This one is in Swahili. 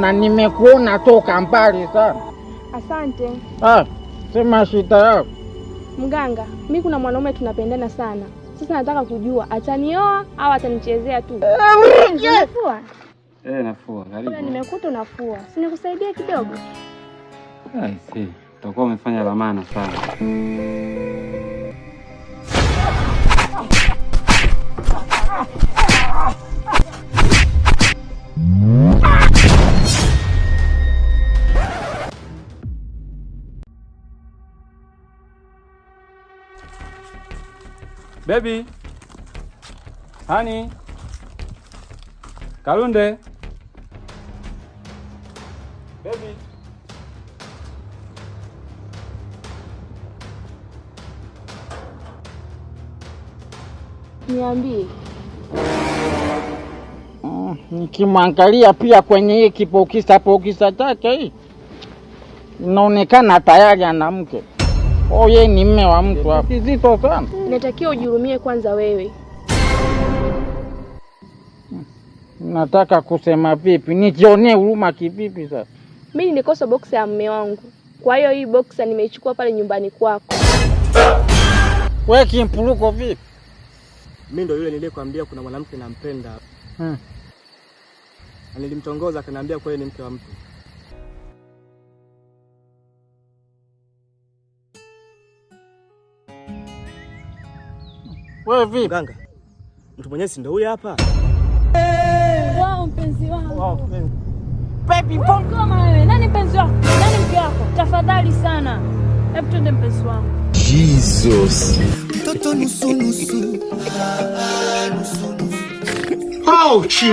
Na nimekuona toka mbali sana. Asante. Sema shida yako. Mganga, mimi kuna mwanaume tunapendana sana. Sasa nataka kujua atanioa au atanichezea tu. Unafua? Nafua. Karibu. Nimekuta unafua. Si nikusaidie kidogo? Si. Utakuwa umefanya la maana sana. Baby. Honey. Kalunde. Baby. Niambie. Nikimwangalia pia kwenye hii kipokisa chake hii, inaonekana tayari ana mke. Yeye ni mume wa mtu hapo. Kizito sana. Natakiwa ujihurumie kwanza wewe. Nataka kusema vipi? Nijionee huruma kivipi sasa? Mimi nilikosa boxer ya mume wangu. Kwa hiyo hii boxer nimeichukua pale nyumbani kwako. Wewe kimpuluko vipi? Mimi ndo yule niliyekwambia kuna mwanamke nampenda. Na nilimtongoza akaniambia kwa yeye ni mke wa mtu. Wewe vipi? Mganga. Mtu mwenyewe si ndo huyu hapa? Wao mpenzi wangu. Baby, kama wewe, nani mpenzi wako? Nani mke wako? Tafadhali sana. Hebu twende mpenzi wangu. Jesus. Toto nusu nusu. Ouch!